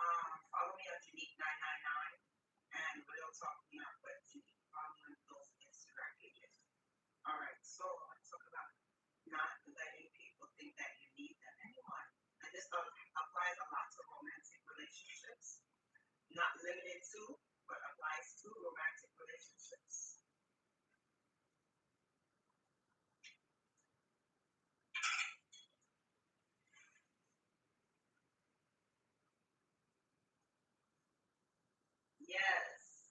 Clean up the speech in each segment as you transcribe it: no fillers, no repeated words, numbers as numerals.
Follow me at Unique999 and Real Talk Beyond Web TV. Follow me on those Instagram pages. All right, so let's talk about not letting people think that you need them. Anyone. And this applies a lot to romantic relationships. Not limited to, but applies to romantic relationships. Yes,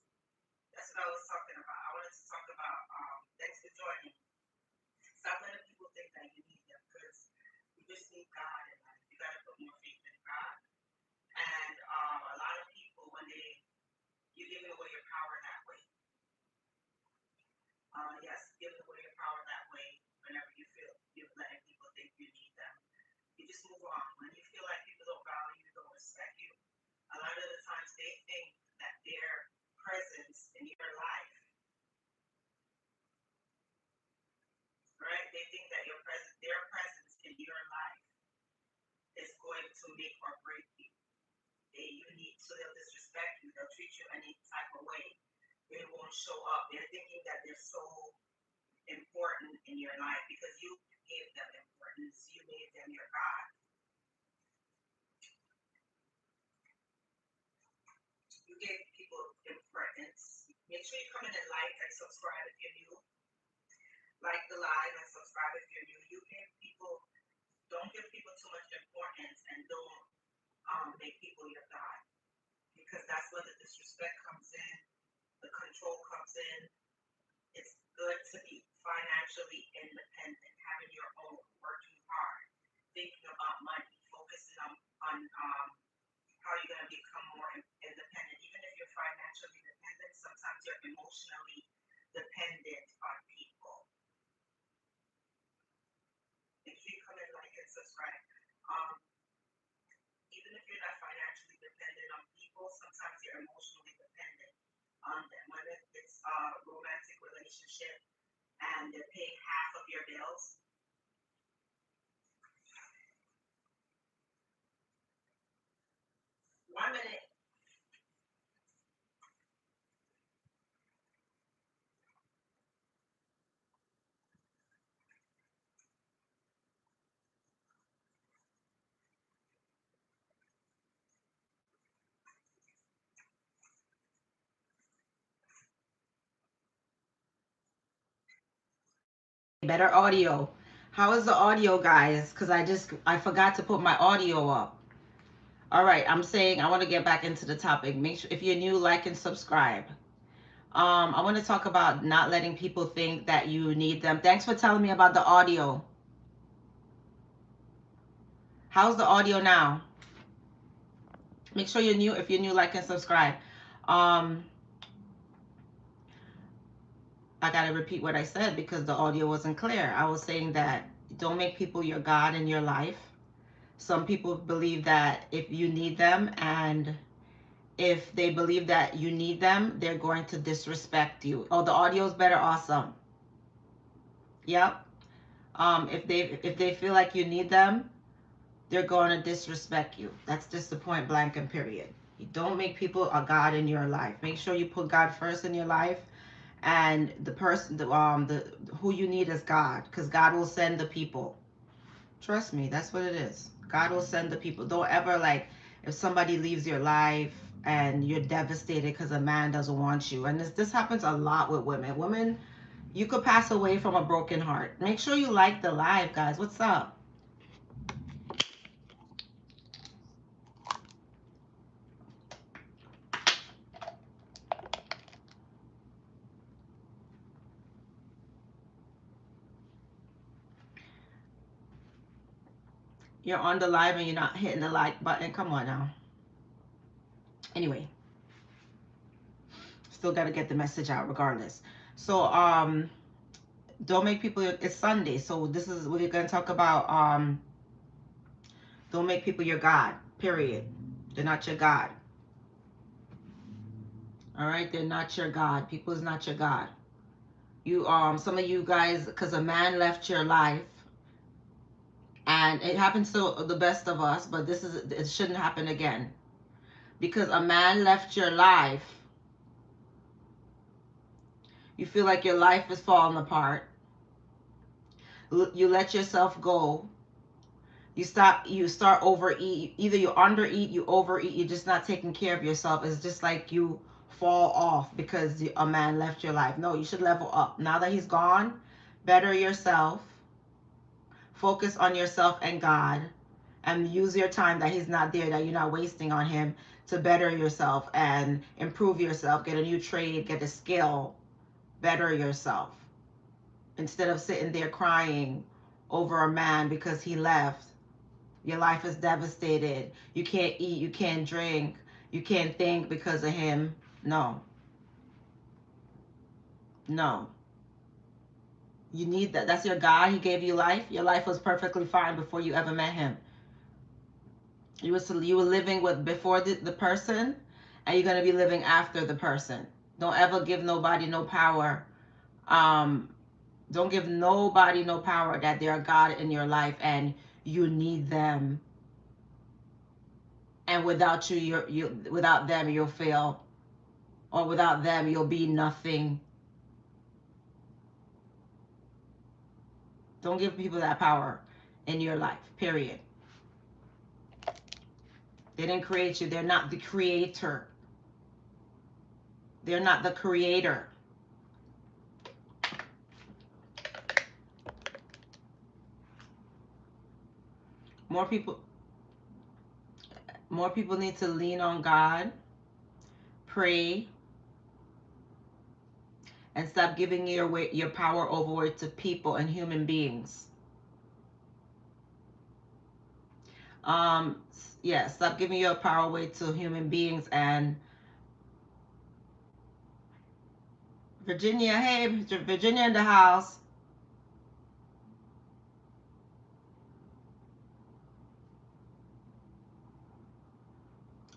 that's what I was talking about. I wanted to talk about, thanks for joining. Stop letting people think that you need them because you just need God in life. You got to put more faith in God. And a lot of people, when you're giving away your power that way. Yes, giving away your power that way whenever you feel you're letting people think you need them. You just move on. When you feel like people don't value you, don't respect you, a lot of the times they think that their presence in your life, right? They think that their presence in your life is going to make or break you. They'll disrespect you. They'll treat you any type of way. They won't show up. They're thinking that they're so important in your life because you gave them importance. You made them your God. You gave people importance. Make sure you come in and like and subscribe if you're new. Like the live and subscribe if you're new. Don't give people too much importance and don't make people your God because that's where the disrespect comes in, the control comes in. It's good to be financially independent, having your own, working hard, thinking about money, focusing on how you're going to become more independent. Even if you're financially dependent, sometimes you're emotionally dependent on people. Make sure you come and like and subscribe. Um, Even if you're not financially dependent on people, sometimes you're emotionally dependent on them. Whether it's a romantic relationship and they're paying half of your bills. 1 minute. Better audio. How is the audio, guys? Because I forgot to put my audio up. All right, I'm saying I want to get back into the topic. Make sure if you're new, like and subscribe. I want to talk about not letting people think that you need them. Thanks for telling me about the audio. How's the audio now? Make sure you're new. If you're new, like and subscribe. Um, I got to repeat what I said because the audio wasn't clear. I was saying that don't make people your God in your life. Some people believe that if you need them and if they believe that you need them, they're going to disrespect you. Oh, the audio is better. Awesome. Yep. If they feel like you need them, they're going to disrespect you. That's just the point blank and period. You don't make people a God in your life. Make sure you put God first in your life, and the person, the who you need is God, because God will send the people. Trust me, that's what it is. God will send the people. Don't ever like if somebody leaves your life and you're devastated because a man doesn't want you. And this happens a lot with women. Women, you could pass away from a broken heart. Make sure you like the live, guys. What's up? You're on the live and you're not hitting the like button. Come on now. Anyway, still got to get the message out regardless. So, don't make people, it's Sunday. So this is what we're going to talk about. Don't make people your God, period. They're not your God. All right, they're not your God. People is not your God. You some of you guys, because a man left your life, and it happens to the best of us, but it shouldn't happen again. because a man left your life. You feel like your life is falling apart. You let yourself go. You start overeat. Either you undereat, you overeat, you're just not taking care of yourself. It's just like you fall off because a man left your life. No, you should level up. Now that he's gone, better yourself. Focus on yourself and God, and use your time that he's not there, that you're not wasting on him, to better yourself and improve yourself. Get a new trade, get a skill, better yourself. Instead of sitting there crying over a man because he left. Your life is devastated. You can't eat, you can't drink, you can't think because of him. No. No. You need that. That's your God. He gave you life. Your life was perfectly fine before you ever met him. You were living with before the person, and you're gonna be living after the person. Don't ever give nobody no power. Um, don't give nobody no power that they're God in your life and you need them. And without without them you'll fail, or without them you'll be nothing. Don't give people that power in your life. Period. They didn't create you. They're not the creator. They're not the creator. More people more people need to lean on God, pray, and stop giving your power over to people and human beings. Um, yeah, stop giving your power away to human beings. And Virginia, hey, Virginia in the house.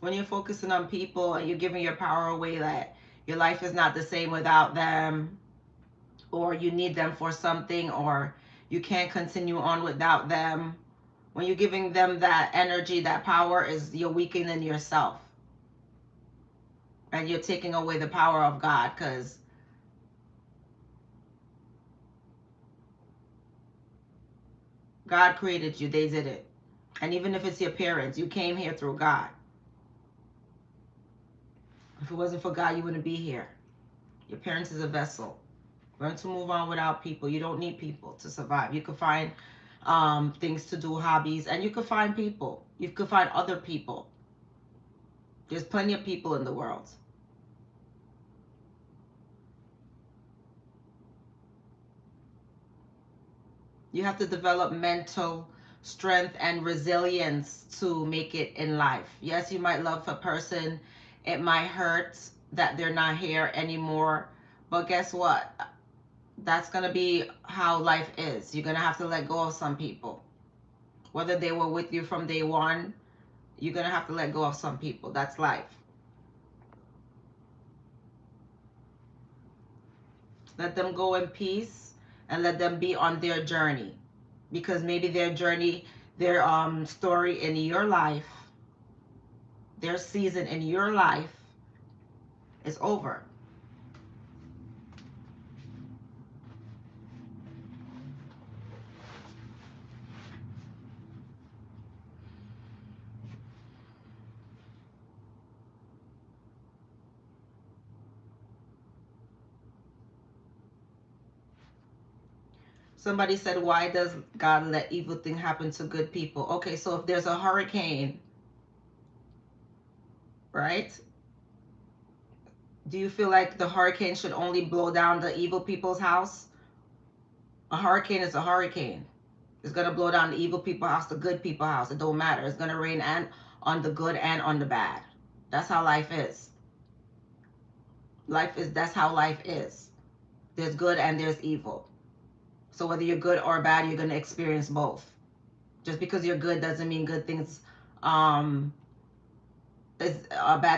When you're focusing on people and you're giving your power away, that your life is not the same without them, or you need them for something, or you can't continue on without them. When you're giving them that energy, that power, is you're weakening yourself. And you're taking away the power of God, because God created you. They did it. And even if it's your parents, you came here through God. If it wasn't for God, you wouldn't be here. Your parents is a vessel. Learn to move on without people. You don't need people to survive. You could find things to do, hobbies, and you could find people. You could find other people. There's plenty of people in the world. You have to develop mental strength and resilience to make it in life. Yes, you might love a person. It might hurt that they're not here anymore. But guess what? That's going to be how life is. You're going to have to let go of some people. Whether they were with you from day one, you're going to have to let go of some people. That's life. Let them go in peace and let them be on their journey. Because maybe their journey, their story in your life, their season in your life is over. Somebody said, why does God let evil things happen to good people? Okay, so if there's a hurricane, right? Do you feel like the hurricane should only blow down the evil people's house? A hurricane is a hurricane. It's going to blow down the evil people's house, the good people's house. It don't matter. It's going to rain and on the good and on the bad. That's how life is. That's how life is. There's good and there's evil. So whether you're good or bad, you're going to experience both. Just because you're good doesn't mean good things, bad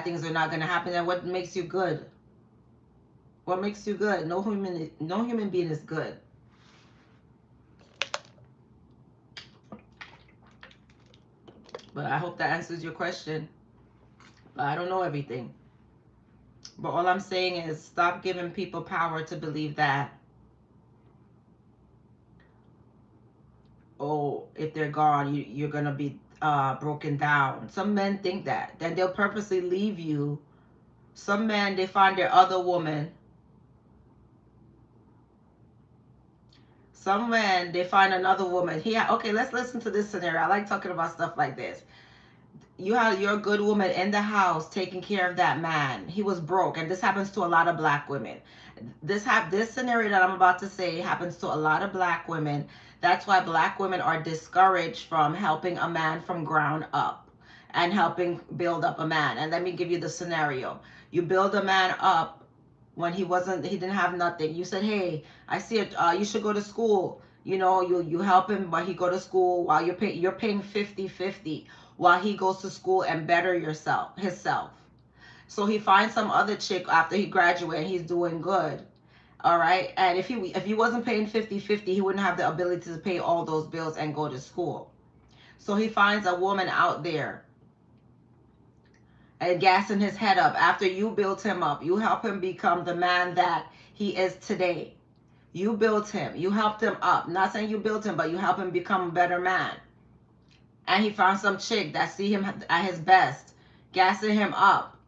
things are not going to happen. And what makes you good? What makes you good? No human being is good. But I hope that answers your question. I don't know everything. But all I'm saying is stop giving people power to believe that, oh, if they're gone, you're going to be broken down. Some men think that. Then they'll purposely leave you. Some men, they find their other woman. Some men, they find another woman. Okay, let's listen to this scenario. I like talking about stuff like this. You had your good woman in the house taking care of that man. He was broke, and this happens to a lot of black women. This scenario that I'm about to say happens to a lot of black women. That's why black women are discouraged from helping a man from ground up and helping build up a man. And let me give you the scenario. You build a man up when he didn't have nothing. You said, hey, I see it, you should go to school. You help him while he go to school, while you're paying 50-50 while he goes to school and better himself. So he finds some other chick after he graduates and he's doing good. All right. And if he wasn't paying 50-50, he wouldn't have the ability to pay all those bills and go to school. So he finds a woman out there and gassing his head up. After you built him up, you help him become the man that he is today. You built him. You helped him up. Not saying you built him, but you help him become a better man. And he found some chick that see him at his best, gassing him up.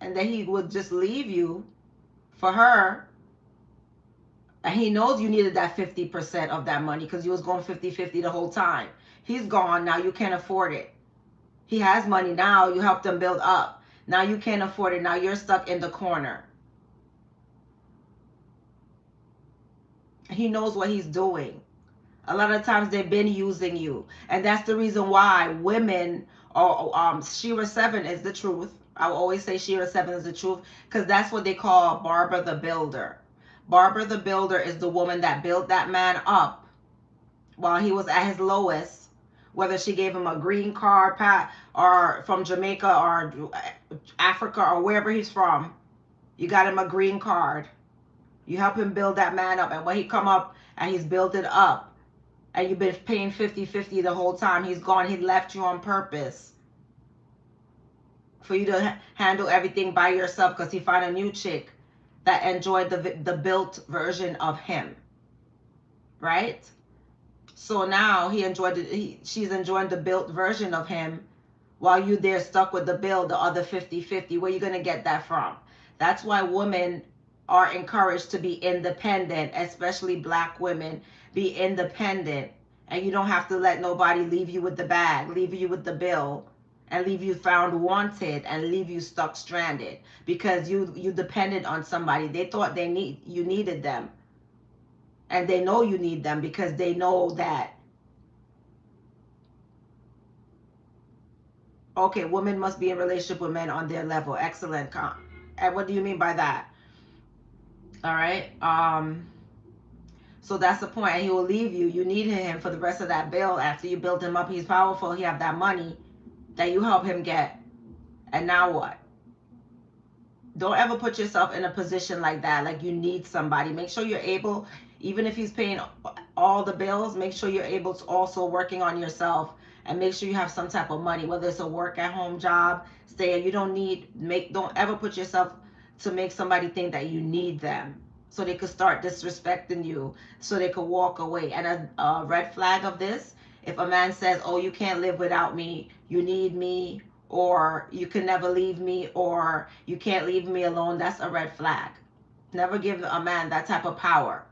And then he would just leave you for her. And he knows you needed that 50% of that money because you was going 50-50 the whole time. He's gone. Now you can't afford it. He has money now. You helped him build up. Now you can't afford it. Now you're stuck in the corner. He knows what he's doing. A lot of times they've been using you. And that's the reason why women, or Shira 7 is the truth. I will always say Shira 7 is the truth because that's what they call Barbara the Builder. Barbara the Builder is the woman that built that man up while he was at his lowest, whether she gave him a green card or from Jamaica or Africa or wherever he's from. You got him a green card. You help him build that man up. And when he come up and he's built it up, and you've been paying 50-50 the whole time, he's gone. He left you on purpose for you to handle everything by yourself because he found a new chick that enjoyed the built version of him, right? So now she's enjoying the built version of him while you there stuck with the other 50-50. Where you going to get that from? That's why women are encouraged to be independent, especially black women. Be independent, and you don't have to let nobody leave you with the bag, leave you with the bill, and leave you found wanted, and leave you stuck stranded because you depended on somebody. They thought you needed them, and they know you need them because they know that, okay, women must be in relationship with men on their level. Excellent. And what do you mean by that? All right. So that's the point. And he will leave you. You need him for the rest of that bill. After you build him up, he's powerful. He have that money that you help him get. And now what? Don't ever put yourself in a position like that, like you need somebody. Make sure you're able, even if he's paying all the bills, make sure you're able to also working on yourself and make sure you have some type of money, whether it's a work at home job, stay. You don't ever put yourself to make somebody think that you need them so they could start disrespecting you, so they could walk away. And a red flag of this, if a man says, oh, you can't live without me, you need me, or you can never leave me, or you can't leave me alone, that's a red flag. Never give a man that type of power.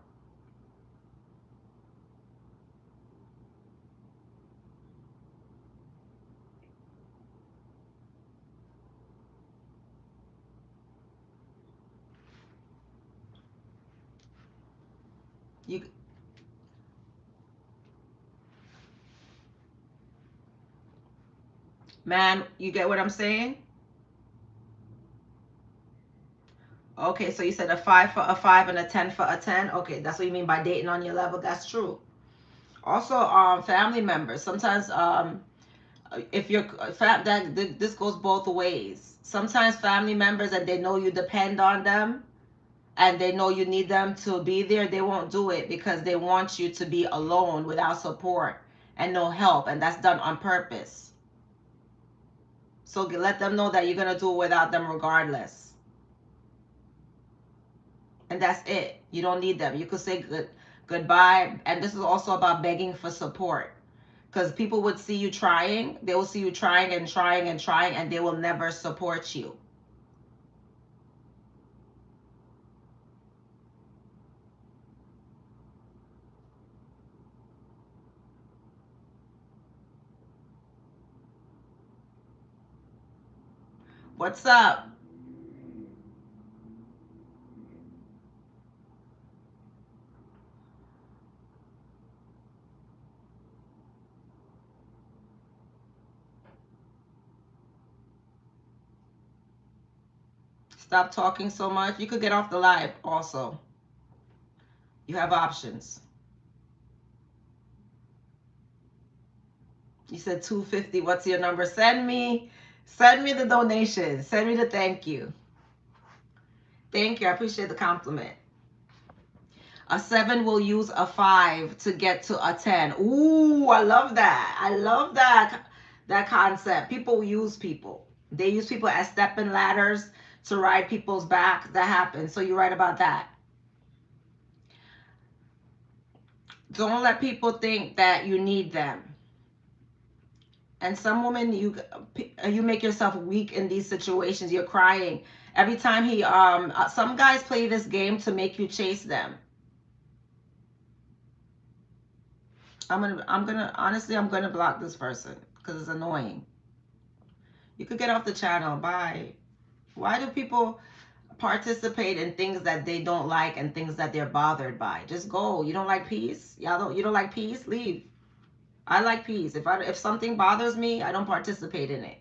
You Man, you get what I'm saying? Okay, so you said a 5 for a 5 and a 10 for a 10. Okay, that's what you mean by dating on your level. That's true. Also, family members. Sometimes, if you're this goes both ways. Sometimes family members and they know you depend on them. and they know you need them to be there, they won't do it because they want you to be alone without support and no help, and that's done on purpose. So let them know that you're going to do it without them regardless. And that's it. You don't need them. You could say goodbye. And this is also about begging for support. Because people would see you trying. They will see you trying and trying and trying, and they will never support you. What's up? Stop talking so much. You could get off the live also. You have options. You said 250. What's your number? Send me the donation. Send me the thank you. Thank you. I appreciate the compliment. A 7 will use a 5 to get to a 10. Ooh, I love that. I love that concept. People use people. They use people as stepping ladders to ride people's back. That happens. So you're right about that. Don't let people think that you need them. And some women, you make yourself weak in these situations. You're crying every time some guys play this game to make you chase them. Honestly, I'm gonna block this person because it's annoying. You could get off the channel. Bye. Why do people participate in things that they don't like and things that they're bothered by? Just go. You don't like peace? You don't like peace? Leave. I like peace. If something bothers me, I don't participate in it.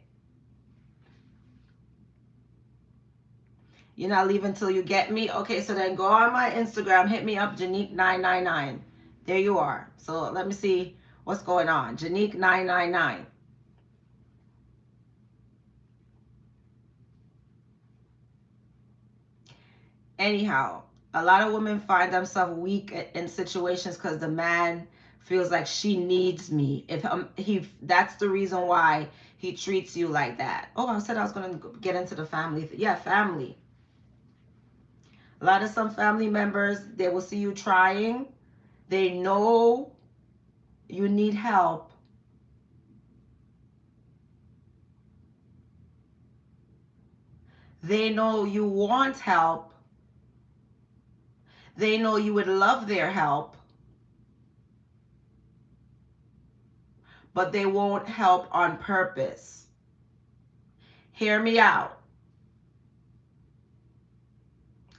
You're not leaving until you get me? Okay, so then go on my Instagram, hit me up, Janique999. There you are. So let me see what's going on. Janique999. Anyhow, a lot of women find themselves weak in situations because the man feels like she needs me. If that's the reason why he treats you like that. Oh, I said I was going to get into the family. Yeah, family. A lot of some family members, they will see you trying. They know you need help. They know you want help. They know you would love their help, but they won't help on purpose. Hear me out.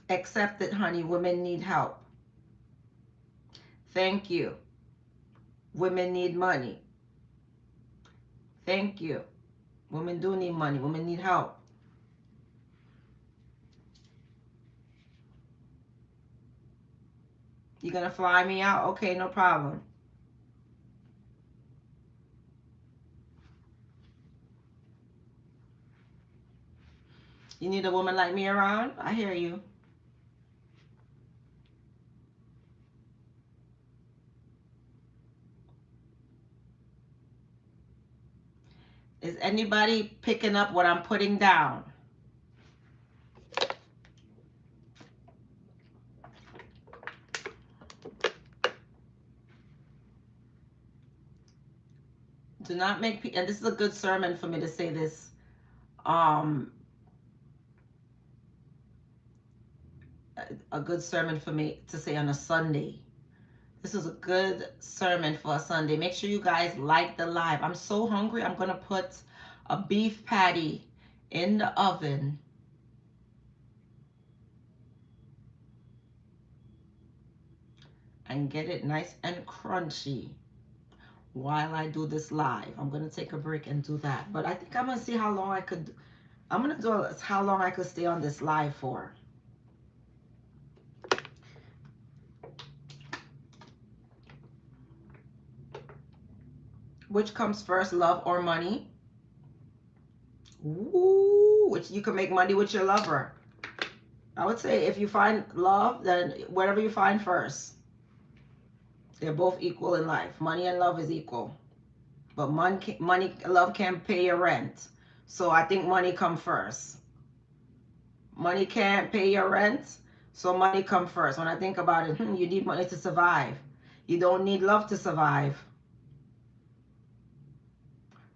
Accept it, honey. Women need help. Thank you. Women need money. Thank you. Women do need money. Women need help. You gonna fly me out? Okay, no problem. You need a woman like me around? I hear you. Is anybody picking up what I'm putting down? Do not make people, and this is a good sermon for me to say this. A good sermon for me to say on a Sunday. This is a good sermon for a Sunday. Make sure you guys like the live. I'm so hungry. I'm going to put a beef patty in the oven. And get it nice and crunchy while I do this live. I'm going to take a break and do that. But I think I'm going to see how long I could, I'm going to do how long I could stay on this live for. Which comes first, love or money? Ooh, which you can make money with your lover. I would say if you find love, then whatever you find first. They're both equal in life. Money and love is equal. But love can't pay your rent. So I think money come first. Money can't pay your rent, so money come first. When I think about it, you need money to survive. You don't need love to survive.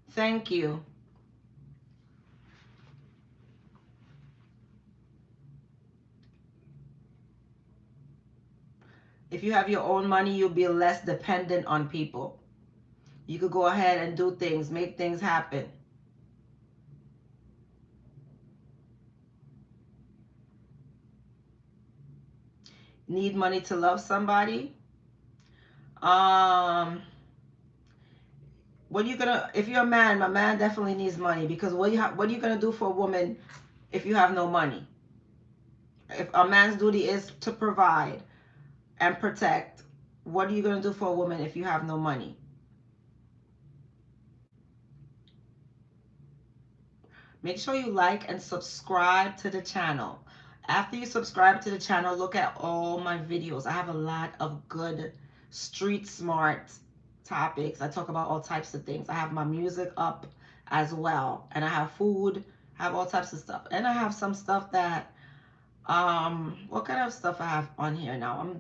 Thank you. If you have your own money, you'll be less dependent on people. You could go ahead and do things, make things happen. Need money to love somebody? Um, what are you gonna? If you're a man, my man definitely needs money because what are you gonna do for a woman if you have no money? If a man's duty is to provide and protect, what are you gonna do for a woman if you have no money? Make sure you like and subscribe to the channel. After you subscribe to the channel, look at all my videos. I have a lot of good street smart topics. I talk about all types of things. I have my music up as well. And I have food, I have all types of stuff. And I have some stuff that, what kind of stuff I have on here now?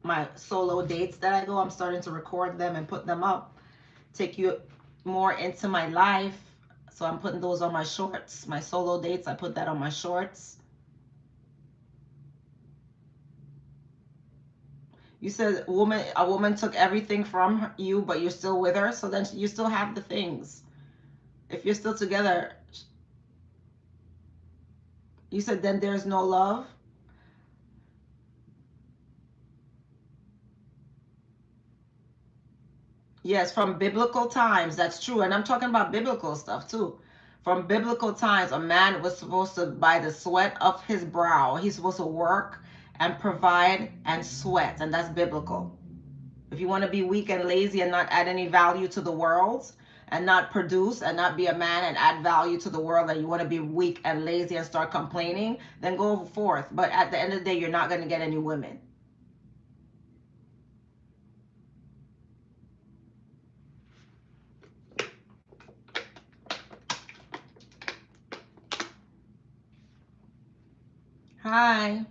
My solo dates that I go, I'm starting to record them and put them up. Take you more into my life. So I'm putting those on my shorts. My solo dates, I put that on my shorts. You said a woman took everything from you, but you're still with her. So then you still have the things. If you're still together, you said then there's no love. Yes, from biblical times, that's true. And I'm talking about biblical stuff too. From biblical times, a man was supposed to, by the sweat of his brow, he's supposed to work and provide and sweat. And that's biblical. If you want to be weak and lazy and not add any value to the world and not produce and not be a man and add value to the world, and you want to be weak and lazy and start complaining, then go forth. But at the end of the day, you're not going to get any women. Hi.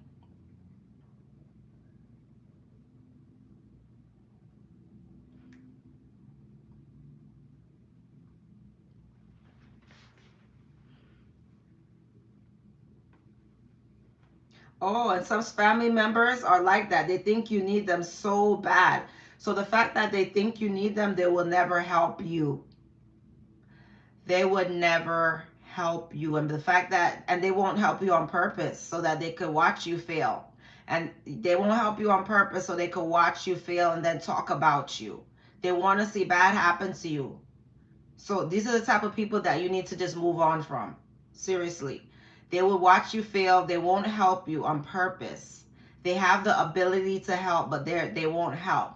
Oh, and some family members are like that. They think you need them so bad. So the fact that they think you need them, they will never help you. They would never help you. And the fact that, and they won't help you on purpose so that they could watch you fail. And they won't help you on purpose so they could watch you fail and then talk about you. They want to see bad happen to you. So these are the type of people that you need to just move on from. Seriously. They will watch you fail. They won't help you on purpose. They have the ability to help, but they won't help.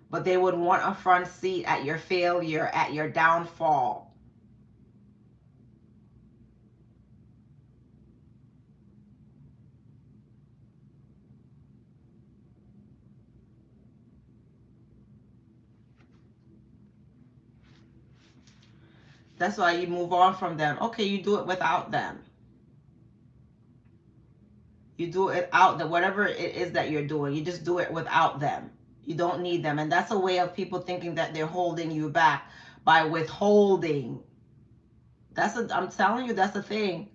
But they would want a front seat at your failure, at your downfall. That's why you move on from them. Okay, you do it without them. You do it out the whatever it is that you're doing. You just do it without them. You don't need them. And that's a way of people thinking that they're holding you back by withholding. I'm telling you, that's the thing.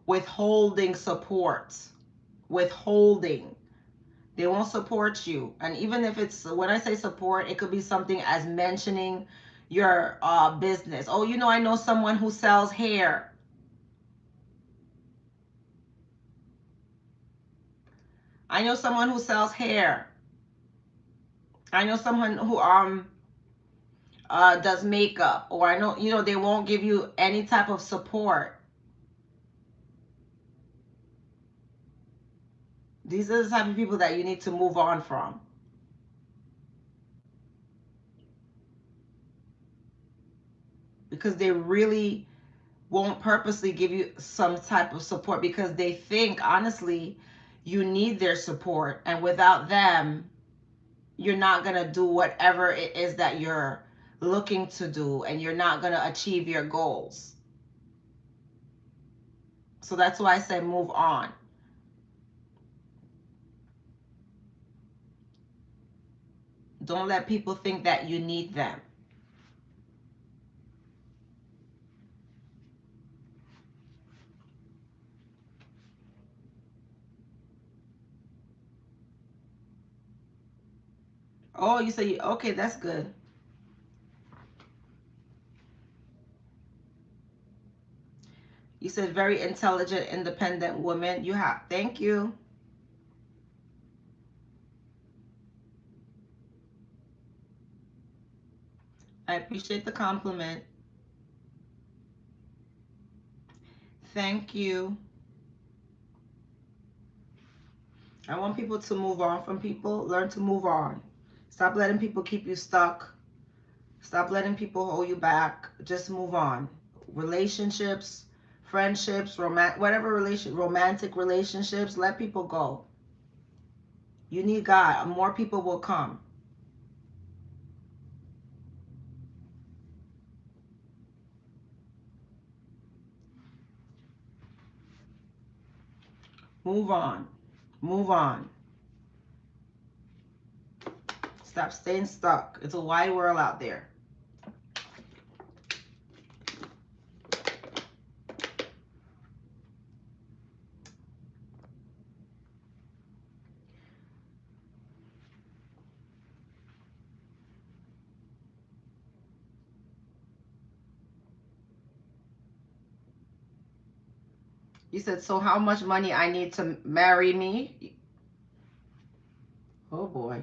Withholding support. Withholding. They won't support you. And even if it's, when I say support, it could be something as mentioning your business. Oh, I know someone who sells hair. I know someone who sells hair. I know someone who does makeup, or I know, they won't give you any type of support. These are the type of people that you need to move on from. Because they really won't purposely give you some type of support because they think, honestly, you need their support. And without them, you're not going to do whatever it is that you're looking to do, and you're not going to achieve your goals. So that's why I say move on. Don't let people think that you need them. Oh, you say, okay, that's good. You said very intelligent, independent woman. You have, thank you. I appreciate the compliment. Thank you. I want people to move on from people. Learn to move on. Stop letting people keep you stuck. Stop letting people hold you back. Just move on. Relationships, friendships, romantic relationships, let people go. You need God. More people will come. Move on. Move on. Stop staying stuck. It's a wide world out there. You said, so how much money I need to marry me? Oh boy.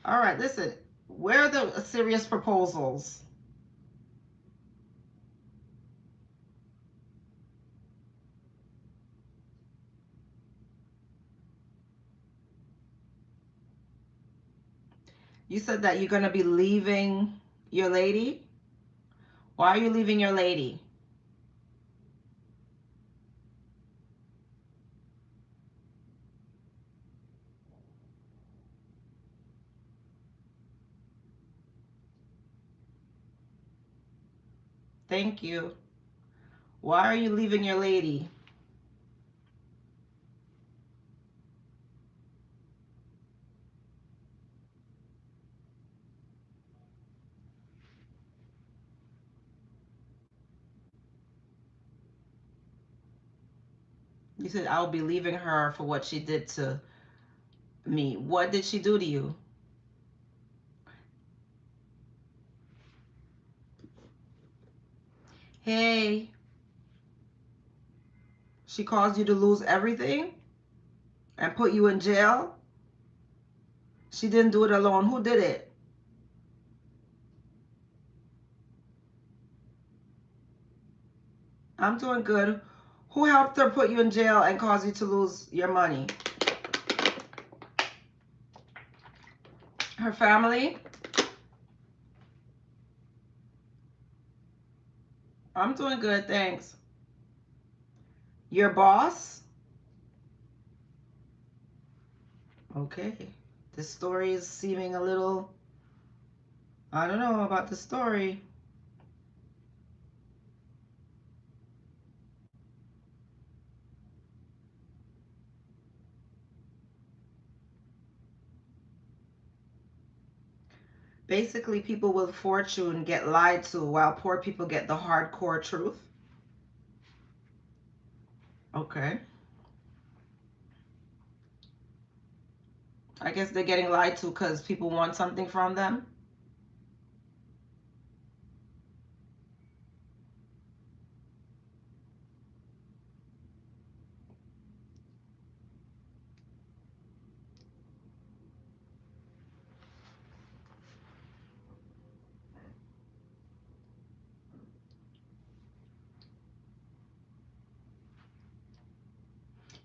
All right, listen. Where are the serious proposals? You said that you're going to be leaving your lady? Why are you leaving your lady? Thank you. Why are you leaving your lady? You said, I'll be leaving her for what she did to me. What did she do to you? Hey, she caused you to lose everything and put you in jail? She didn't do it alone. Who did it? I'm doing good. Who helped her put you in jail and cause you to lose your money? Her family? I'm doing good, thanks. Your boss? Okay. This story is seeming a little, I don't know about the story. Basically, people with fortune get lied to while poor people get the hardcore truth. Okay. I guess they're getting lied to because people want something from them.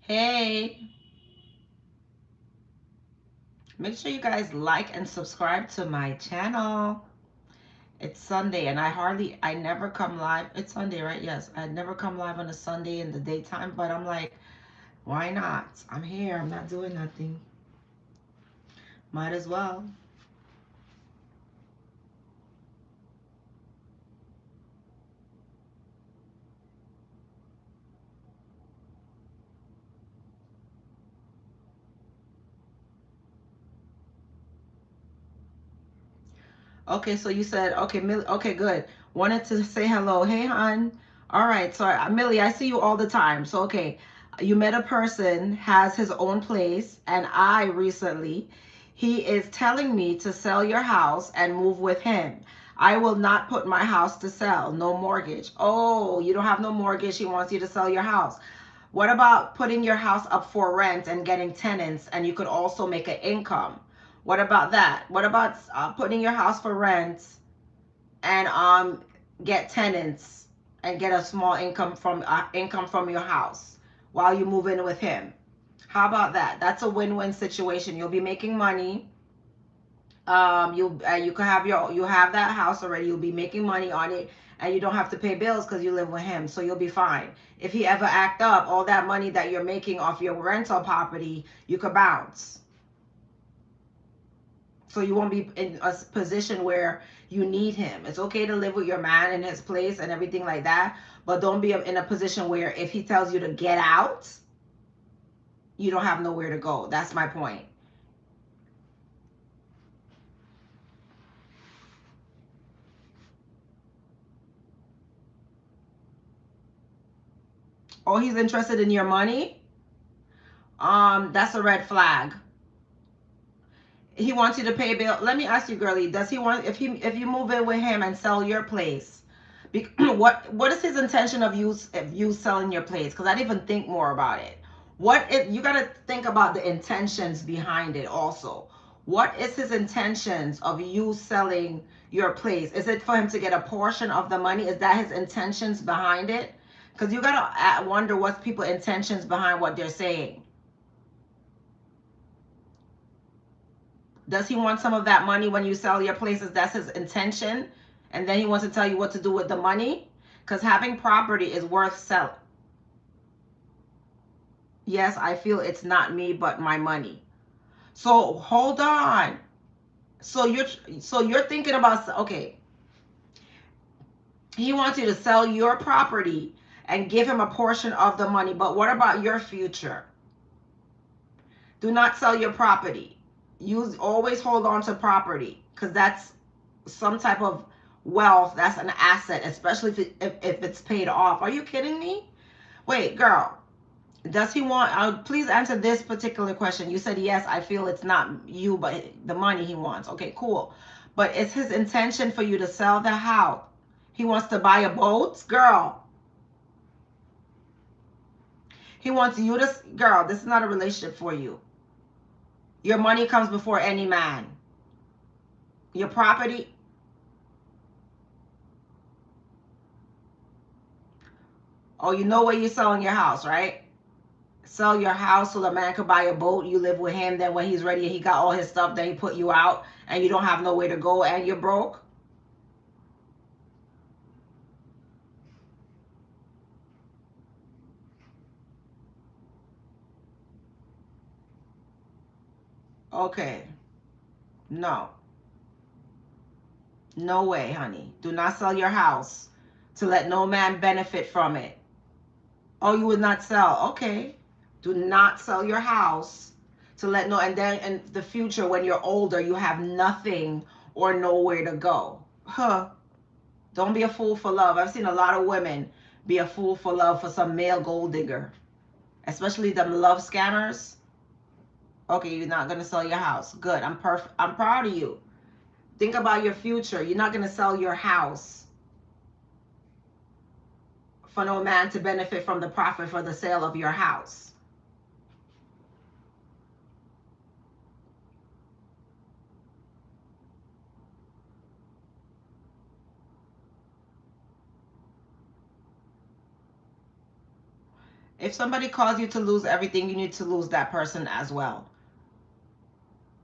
Hey, make sure you guys like and subscribe to my channel. It's Sunday, and I never come live. It's Sunday, right? Yes, I never come live on a Sunday in the daytime, but I'm like, why not? I'm here. I'm not doing nothing. Might as well. Okay, so you said, okay, Millie, okay, good. Wanted to say hello. Hey, hon. All right, so Millie, I see you all the time. So, okay, you met a person, has his own place, and I recently, he is telling me to sell your house and move with him. I will not put my house to sell, no mortgage. Oh, you don't have no mortgage. He wants you to sell your house. What about putting your house up for rent and getting tenants, and you could also make an income? What about that? What about putting your house for rent and get tenants and get a small income from your house while you move in with him? How about that? That's a win-win situation. You'll be making money. You could have you have that house already. You'll be making money on it, and you don't have to pay bills because you live with him. So you'll be fine. If he ever act up, all that money that you're making off your rental property, you could bounce. So you won't be in a position where you need him. It's okay to live with your man in his place and everything like that, but don't be in a position where if he tells you to get out, you don't have nowhere to go. That's my point. Oh, he's interested in your money? That's a red flag. He wants you to pay bill. Let me ask you, girlie, does he want if you move in with him and sell your place? What is his intention of you selling your place? Because I didn't even think more about it. What if you got to think about the intentions behind it also? What is his intentions of you selling your place? Is it for him to get a portion of the money? Is that his intentions behind it? Because you got to wonder what's people's intentions behind what they're saying. Does he want some of that money when you sell your places? That's his intention. And then he wants to tell you what to do with the money. Because having property is worth selling. Yes, I feel it's not me, but my money. So hold on. So you're thinking about, okay, he wants you to sell your property and give him a portion of the money. But what about your future? Do not sell your property. You always hold on to property because that's some type of wealth. That's an asset, especially if it's paid off. Are you kidding me? Wait, girl, does he want, please answer this particular question. You said, yes, I feel it's not you, but the money he wants. Okay, cool. But it's his intention for you to sell the house. He wants to buy a boat? Girl, he wants you to, girl, this is not a relationship for you. Your money comes before any man. Your property, oh, you know where you're selling your house, right? Sell your house so the man could buy a boat. You live with him. Then when he's ready and he got all his stuff, then he put you out and you don't have nowhere to go and you're broke. Okay. No. No way, honey. Do not sell your house to let no man benefit from it. Oh, you would not sell. Okay. Do not sell your house to let no, and then in the future when you're older, you have nothing or nowhere to go. Huh. Don't be a fool for love. I've seen a lot of women be a fool for love for some male gold digger, especially them love scammers. Okay, you're not gonna sell your house. Good. I'm perfect. I'm proud of you. Think about your future. You're not gonna sell your house for no man to benefit from the profit for the sale of your house. If somebody calls you to lose everything, you need to lose that person as well.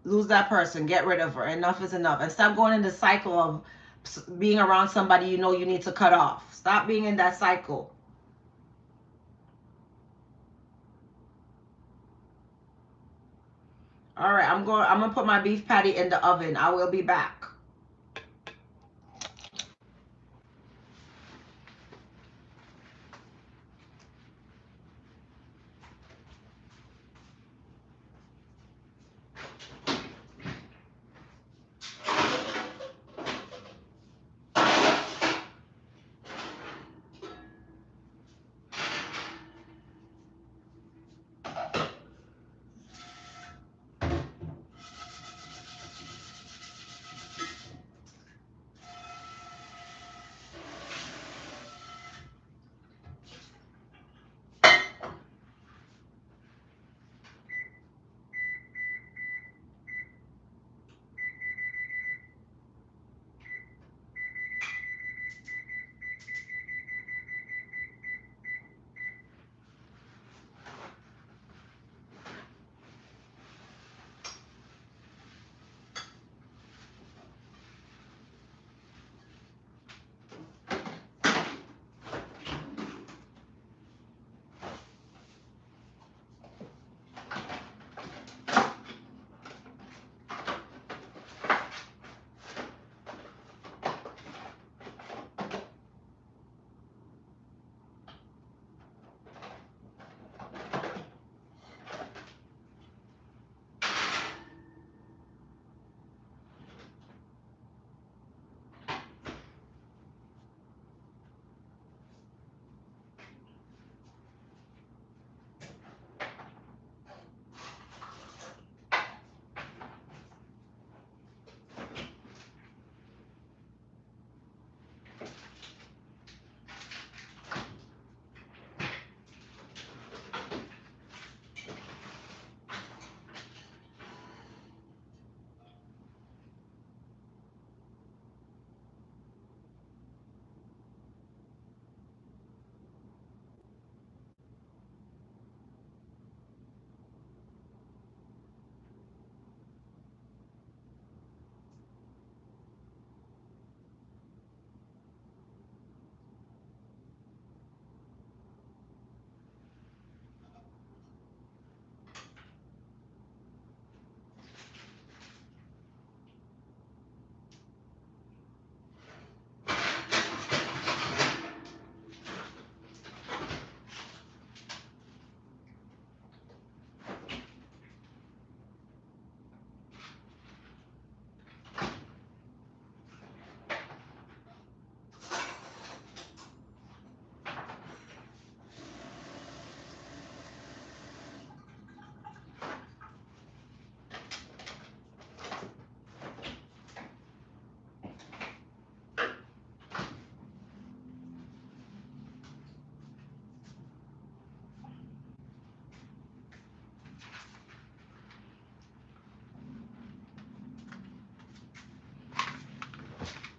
Lose that person. Get rid of her. Enough is enough. And stop going in the cycle of being around somebody you know you need to cut off. Stop being in that cycle. All right, I'm gonna put my beef patty in the oven. I will be back.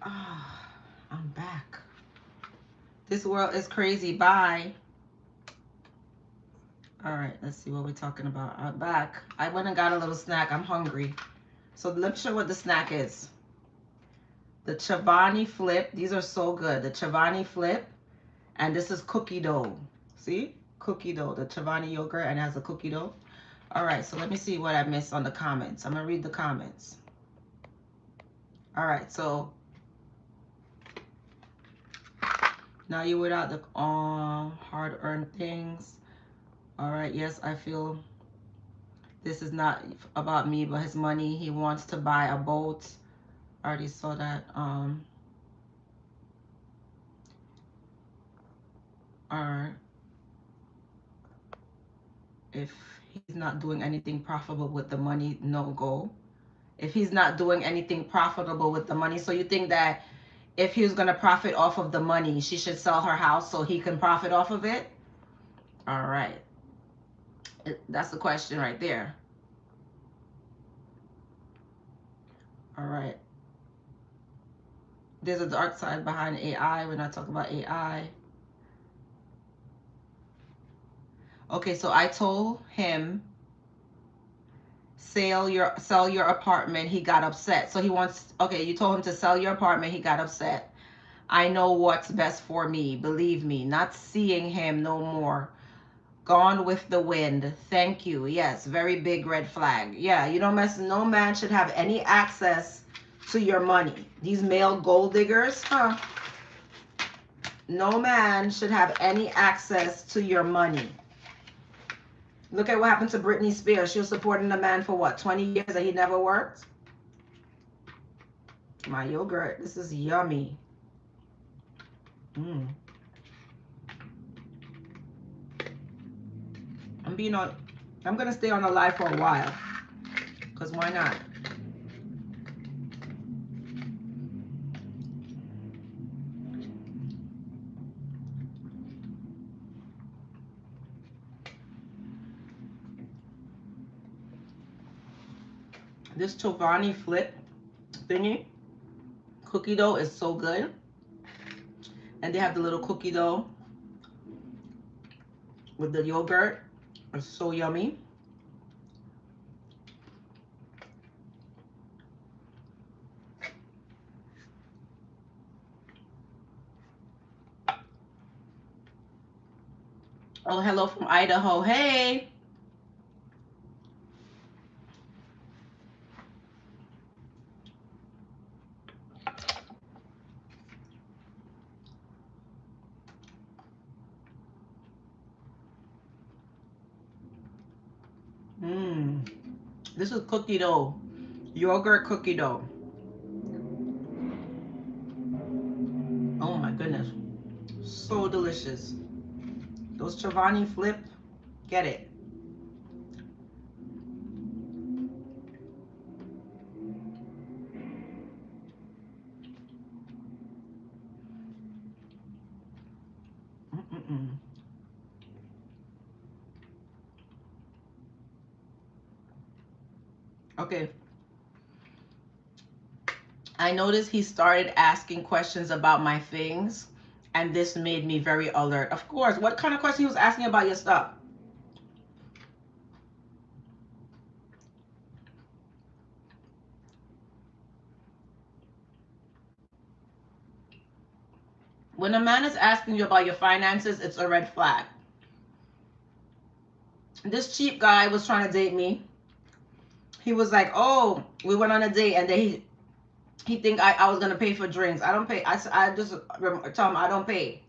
Ah, I'm back. This world is crazy. Bye. All right, let's see what we're talking about. I'm back. I went and got a little snack. I'm hungry. So let me show you what the snack is. The Chobani Flip. These are so good. The Chobani Flip. And this is cookie dough. See? Cookie dough. The Chobani yogurt and it has a cookie dough. All right, so let me see what I missed on the comments. I'm going to read the comments. All right, so now you without the hard-earned things. All right, yes, I feel this is not about me, but his money. He wants to buy a boat. I already saw that. All right. If he's not doing anything profitable with the money, no go. If he's not doing anything profitable with the money, so you think that if he was going to profit off of the money, she should sell her house so he can profit off of it? All right. That's the question right there. All right. There's a dark side behind AI. We're not talking about AI. Okay, so I told him sell your apartment. He got upset. So he wants, okay, you told him to sell your apartment. He got upset. I know what's best for me. Believe me, not seeing him no more. Gone with the wind. Thank you. Yes, very big red flag. Yeah, you don't mess. No man should have any access to your money. These male gold diggers, huh? No man should have any access to your money. Look at what happened to Britney Spears. She was supporting a man for what, 20 years that he never worked? My yogurt, this is yummy. I'm gonna stay on the live for a while, because why not? This Chobani flip thingy, cookie dough is so good. And they have the little cookie dough with the yogurt. It's so yummy. Oh, hello from Idaho. Hey. This is cookie dough. Yogurt cookie dough. Oh my goodness. So delicious. Those Chobani flip, get it. Okay. I noticed he started asking questions about my things, and this made me very alert. Of course. What kind of question he was asking about your stuff? When a man is asking you about your finances, it's a red flag. This cheap guy was trying to date me. He was like, oh, we went on a date, and then he think I was going to pay for drinks. I don't pay. I just tell him I don't pay.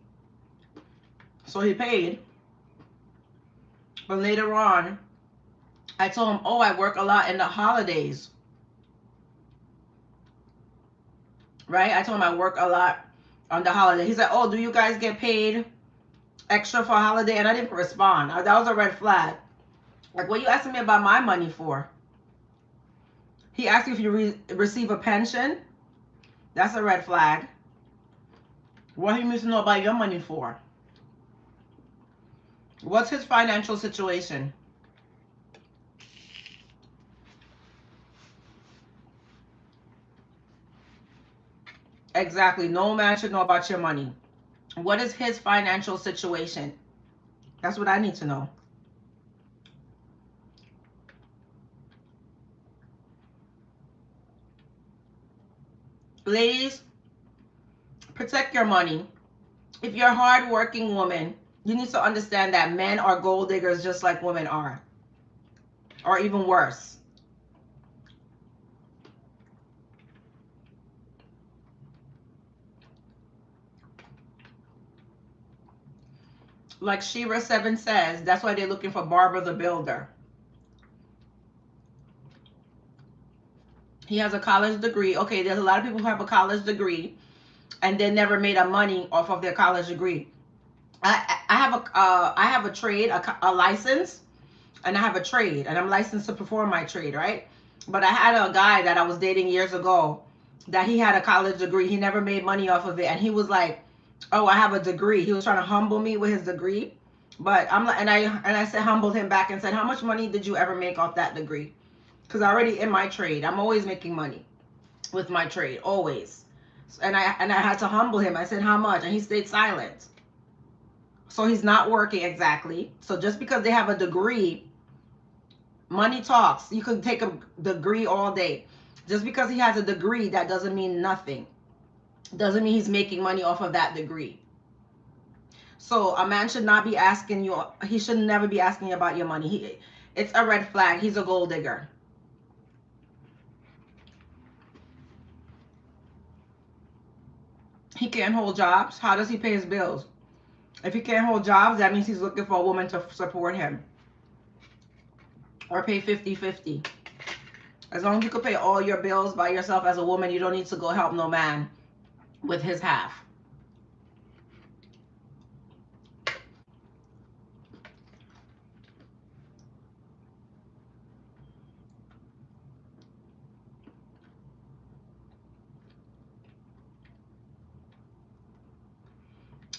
So he paid. But later on, I told him, oh, I work a lot in the holidays. Right? I told him I work a lot on the holiday. He said, oh, do you guys get paid extra for holiday? And I didn't respond. That was a red flag. Like, what are you asking me about my money for? He asked you if you receive a pension. That's a red flag. What he needs to know about your money for? What's his financial situation? Exactly. No man should know about your money. What is his financial situation? That's what I need to know. Ladies, protect your money. If you're a hardworking woman, you need to understand that men are gold diggers just like women are. Or even worse. Like Shira7 says, that's why they're looking for Barbara the Builder. He has a college degree. Okay, there's a lot of people who have a college degree and they never made a money off of their college degree. I have a trade, a license, and I have a trade, and I'm licensed to perform my trade, right? But I had a guy that I was dating years ago that he had a college degree. He never made money off of it, and he was like, "Oh, I have a degree." He was trying to humble me with his degree, but I'm like, and I said, humbled him back and said, "How much money did you ever make off that degree?" Because I already in my trade, I'm always making money with my trade, always. And I had to humble him. I said, "How much?" And he stayed silent. So he's not working exactly. So just because they have a degree, Money talks. You could take a degree all day. Just because he has a degree, that doesn't mean nothing. Doesn't mean he's making money off of that degree. So a man should not be asking you, he should never be asking you about your money. It's a red flag. He's a gold digger. He can't hold jobs. How does he pay his bills? If he can't hold jobs, that means he's looking for a woman to support him. Or pay 50-50. As long as you could pay all your bills by yourself as a woman, you don't need to go help no man with his half.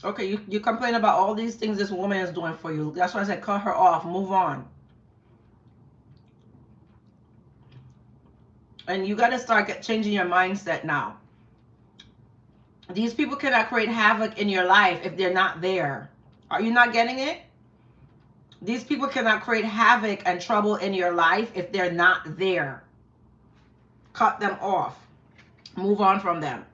Okay, you complain about all these things this woman is doing for you. That's why I said cut her off. Move on. And you got to start changing your mindset now. These people cannot create havoc in your life if they're not there. Are you not getting it? These people cannot create havoc and trouble in your life if they're not there. Cut them off. Move on from them.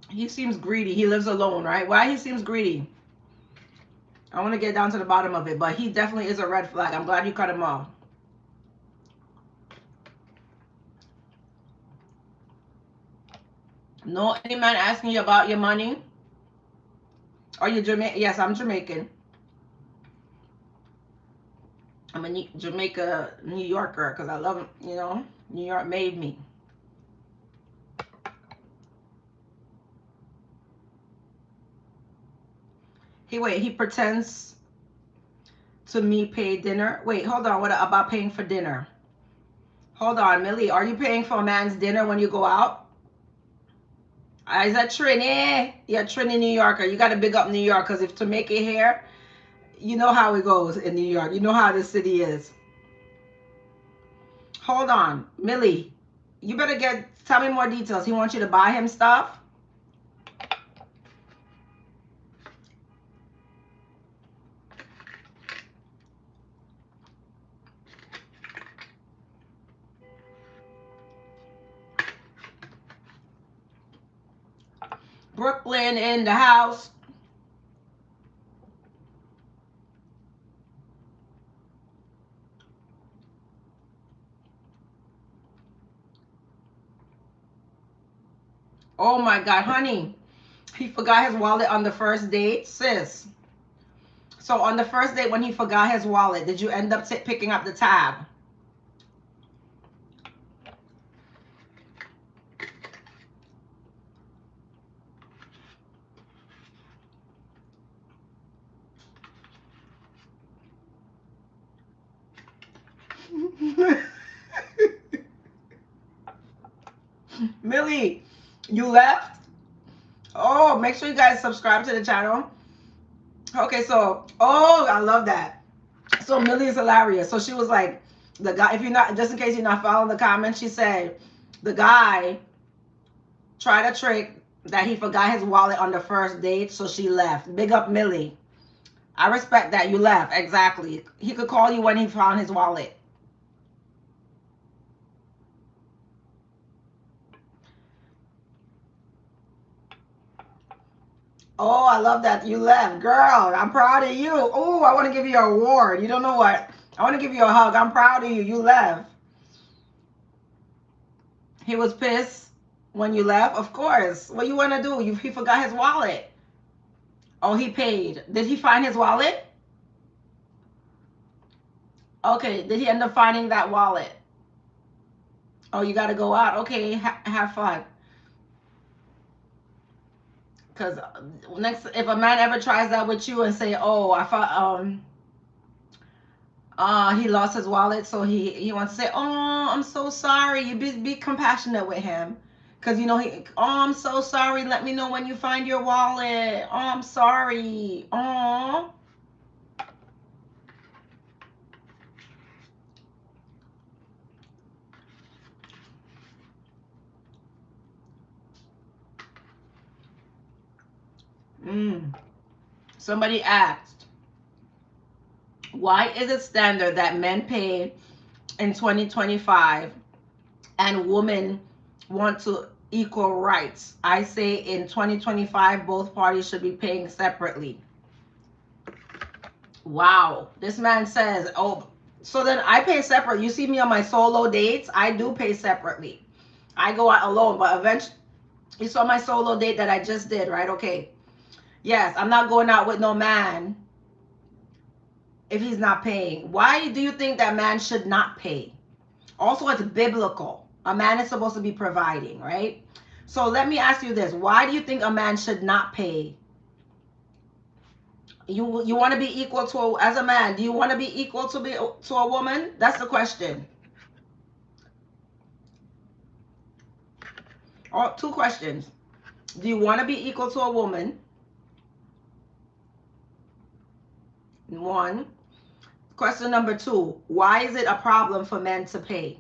He seems greedy. He lives alone, right? Why he seems greedy? I want to get down to the bottom of it, but he definitely is a red flag. I'm glad you cut him off. No, any man asking you about your money? Are you Jamaican? Yes, I'm Jamaican. I'm a Jamaica, New Yorker, because I love, you know, New York made me. He pretends to me pay dinner. Wait, hold on. What about paying for dinner? Hold on, Millie. Are you paying for a man's dinner when you go out? Is that Trini? Yeah, Trini, New Yorker. You got to big up New York because if to make it here, you know how it goes in New York. You know how the city is. Hold on, Millie. You better tell me more details. He wants you to buy him stuff? Brooklyn in the house. Oh my God, honey. He forgot his wallet on the first date, sis. So on the first date when he forgot his wallet, did you end up picking up the tab? Millie, you left? Oh, make sure you guys subscribe to the channel. Okay, so, oh, I love that. So Millie is hilarious. So she was like, the guy, if you're not, just in case you're not following the comments, she said, the guy tried a trick that he forgot his wallet on the first date, so she left. Big up Millie. I respect that you left. Exactly. He could call you when he found his wallet. Oh, I love that you left. Girl, I'm proud of you. Oh, I want to give you an award. You don't know what. I want to give you a hug. I'm proud of you. You left. He was pissed when you left? Of course. What you want to do? He forgot his wallet. Oh, he paid. Did he find his wallet? Okay. Did he end up finding that wallet? Oh, you got to go out. Okay. Have fun. Because next, if a man ever tries that with you and say, oh, I thought, he lost his wallet, so he wants to say, oh, I'm so sorry. You be compassionate with him. Because, you know, oh, I'm so sorry. Let me know when you find your wallet. Oh, I'm sorry. Oh. Somebody asked, why is it standard that men pay in 2025 and women want to equal rights? I say in 2025, both parties should be paying separately. Wow. This man says, oh, so then I pay separate. You see me on my solo dates, I do pay separately. I go out alone, but eventually, you saw my solo date that I just did, right? Okay. Yes, I'm not going out with no man if he's not paying. Why do you think that man should not pay? Also, it's biblical. A man is supposed to be providing, right? So let me ask you this. Why do you think a man should not pay? You want to be equal to as a man, do you want to be equal to a woman? That's the question. Or two questions. Do you want to be equal to a woman? One. Question number two, why is it a problem for men to pay?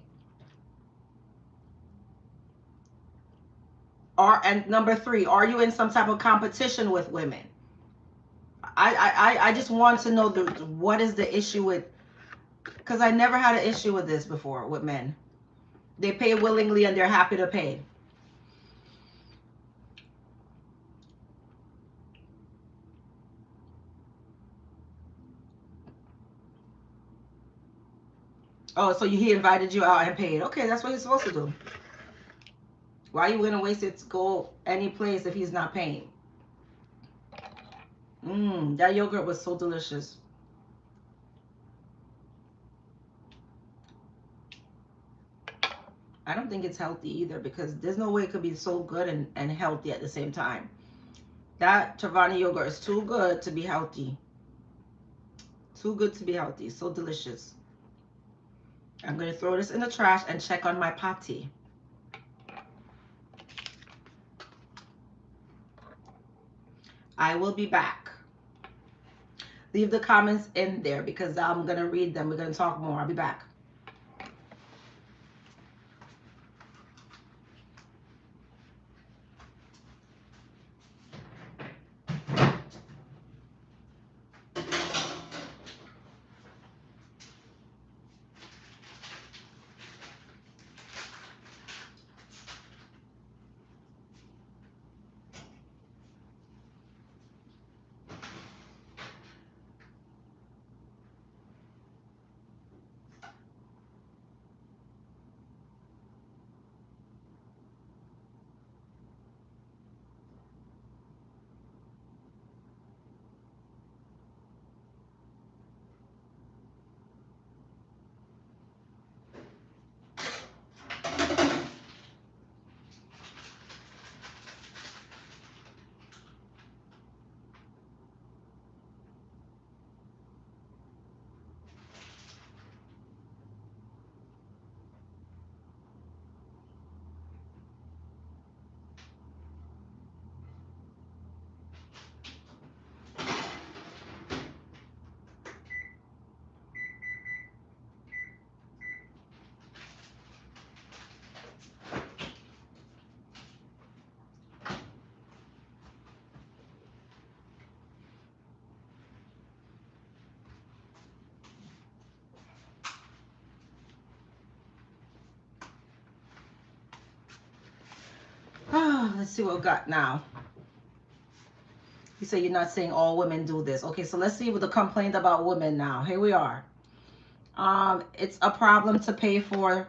And number three, are you in some type of competition with women? I just want to know what is the issue with, because I never had an issue with this before with men. They pay willingly and they're happy to pay. Oh, so he invited you out and paid. Okay, that's what he's supposed to do. Why are you going to waste it to go any place if he's not paying? That yogurt was so delicious. I don't think it's healthy either, because there's no way it could be so good and healthy at the same time. That Travani yogurt is too good to be healthy. Too good to be healthy. So delicious. I'm going to throw this in the trash and check on my patty. I will be back. Leave the comments in there because I'm going to read them. We're going to talk more. I'll be back. Let's see what we got now. You say you're not saying all women do this. Okay, so let's see what the complaint about women now. Here we are. It's a problem to pay for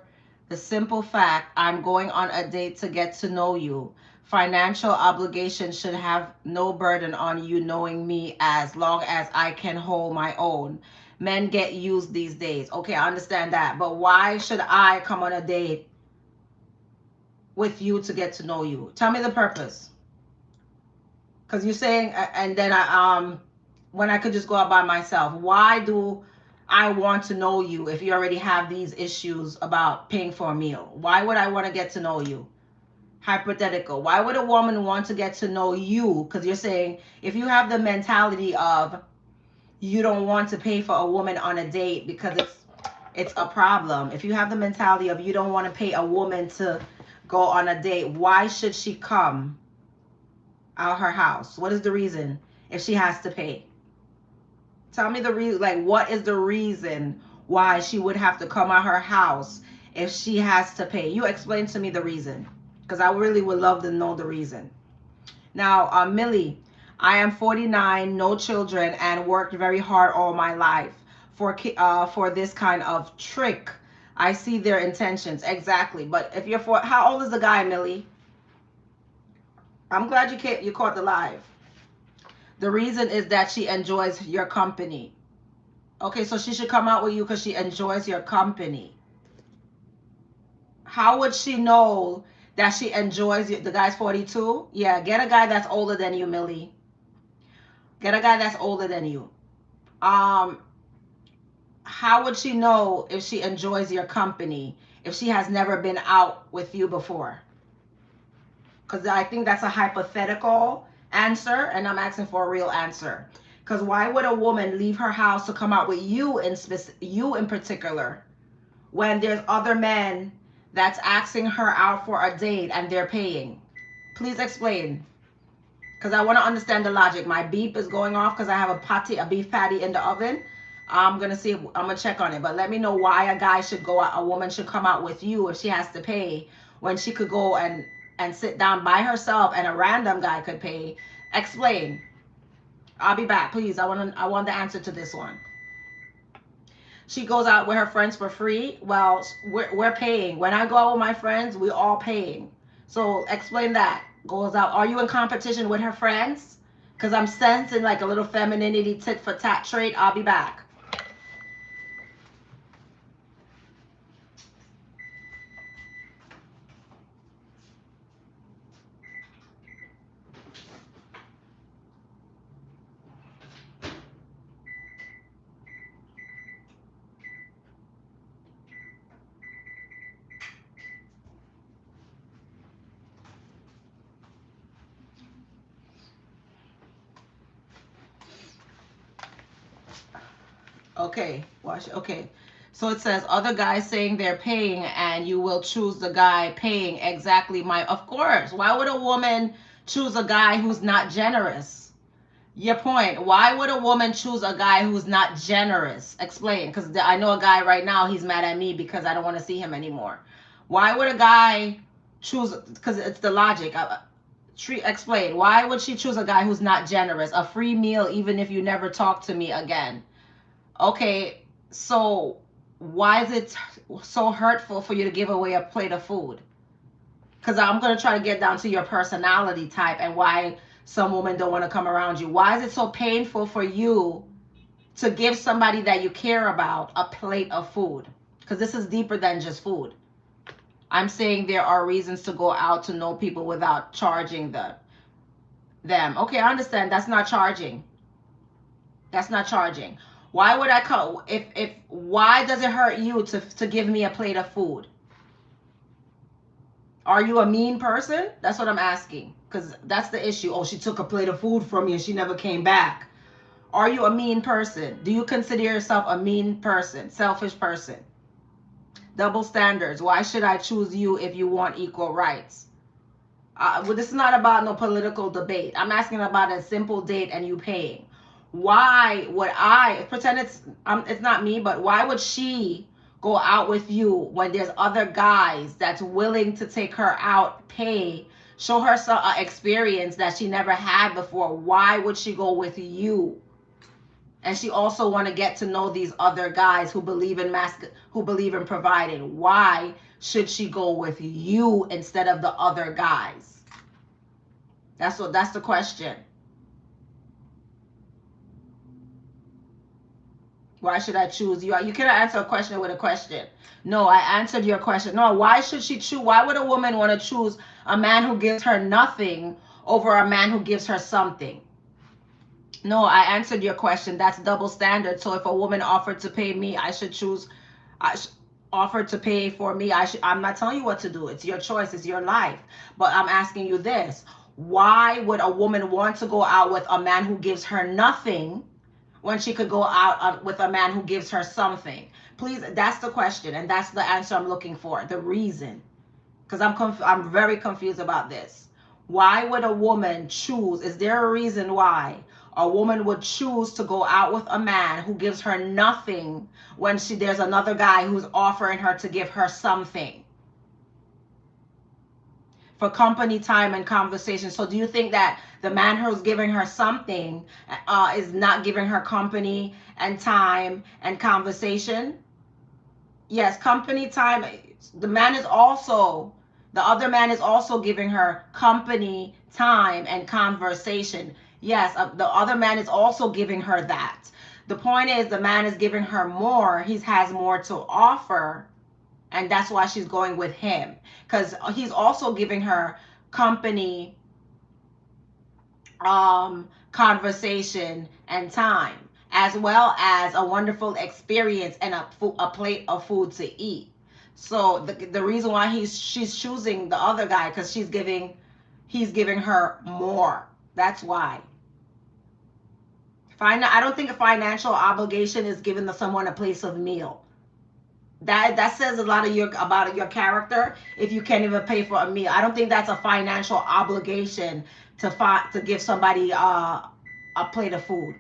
the simple fact I'm going on a date to get to know you. Financial obligation should have no burden on you knowing me as long as I can hold my own. Men get used these days. Okay, I understand that. But why should I come on a date with you to get to know you? Tell me the purpose. Because you're saying, and then when I could just go out by myself. Why do I want to know you if you already have these issues about paying for a meal? Why would I want to get to know you? Hypothetical. Why would a woman want to get to know you? Because you're saying if you have the mentality of you don't want to pay for a woman on a date because it's a problem. If you have the mentality of you don't want to pay a woman to go on a date, why should she come? out her house? What is the reason if she has to pay? Tell me the reason, like, what is the reason why she would have to come out her house if she has to pay? You explain to me the reason, because I really would love to know the reason. Now, Millie, I am 49, no children, and worked very hard all my life for this kind of trick. I see their intentions exactly. But if you're how old is the guy, Millie? I'm glad you caught the live. The reason is that she enjoys your company. Okay, so she should come out with you because she enjoys your company. How would she know that she enjoys you? The guy's 42? Yeah, get a guy that's older than you, Millie. Get a guy that's older than you. How would she know if she enjoys your company if she has never been out with you before? Because I think that's a hypothetical answer, and I'm asking for a real answer. Because why would a woman leave her house to come out with you in particular when there's other men that's asking her out for a date and they're paying? Please explain. Because I want to understand the logic. My beep is going off because I have a beef patty in the oven. I'm gonna see. I'm gonna check on it. But let me know why a guy should go out, a woman should come out with you if she has to pay when she could go and sit down by herself and a random guy could pay. Explain. I'll be back, please. I want the answer to this one. She goes out with her friends for free. Well, we're paying. When I go out with my friends, we all paying. So explain that. Goes out. Are you in competition with her friends? Because I'm sensing like a little femininity tit for tat trait. I'll be back. Okay, watch. Okay, so it says other guys saying they're paying, and you will choose the guy paying. Exactly, my. Of course. Why would a woman choose a guy who's not generous? Your point. Why would a woman choose a guy who's not generous? Explain, because I know a guy right now. He's mad at me because I don't want to see him anymore. Why would a guy choose? Because it's the logic. Explain. Why would she choose a guy who's not generous? A free meal, even if you never talk to me again. Okay, so why is it so hurtful for you to give away a plate of food? Because I'm going to try to get down to your personality type and why some women don't want to come around you. Why is it so painful for you to give somebody that you care about a plate of food? Because this is deeper than just food. I'm saying there are reasons to go out to know people without charging them. Okay, I understand. That's not charging. That's not charging. Why would I call if why does it hurt you to give me a plate of food? Are you a mean person? That's what I'm asking. Because that's the issue. Oh, she took a plate of food from me and she never came back. Are you a mean person? Do you consider yourself a mean person, selfish person? Double standards. Why should I choose you if you want equal rights? Well, this is not about no political debate. I'm asking about a simple date and you paying. Why would I pretend it's not me, but why would she go out with you when there's other guys that's willing to take her out, pay, show her some experience that she never had before? Why would she go with you? And she also want to get to know these other guys who believe in providing. Why should she go with you instead of the other guys? That's the question. Why should I choose you? You cannot answer a question with a question. No, I answered your question. No, why should she choose? Why would a woman want to choose a man who gives her nothing over a man who gives her something? No, I answered your question. That's double standard. So if a woman offered to pay me, I should choose. Offered to pay for me. I'm not telling you what to do. It's your choice. It's your life. But I'm asking you this: why would a woman want to go out with a man who gives her nothing when she could go out with a man who gives her something? Please, that's the question, and that's the answer I'm looking for. The reason, because I'm very confused about this. Why would a woman choose? Is there a reason why a woman would choose to go out with a man who gives her nothing when there's another guy who's offering her to give her something for company time and conversation? So do you think that the man who's giving her something is not giving her company and time and conversation? Yes, company time. The man is also, the other man is also giving her company time and conversation. Yes, the other man is also giving her that. The point is, the man is giving her more. He has more to offer, and that's why she's going with him, because he's also giving her company, conversation and time, as well as a wonderful experience and a plate of food to eat. So the reason why she's choosing the other guy, because he's giving her more. That's why. I don't think a financial obligation is giving someone a place of meal. That says a lot of about your character if you can't even pay for a meal. I don't think that's a financial obligation to give somebody a plate of food.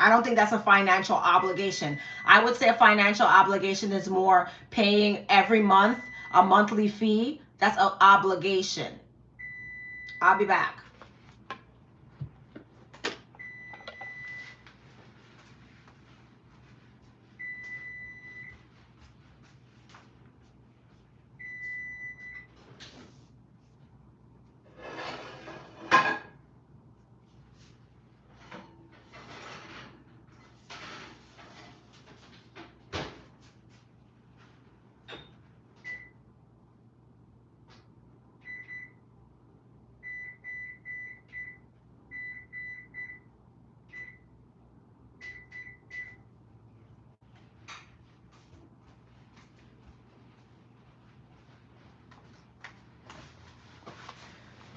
I don't think that's a financial obligation. I would say a financial obligation is more paying every month a monthly fee. That's an obligation. I'll be back.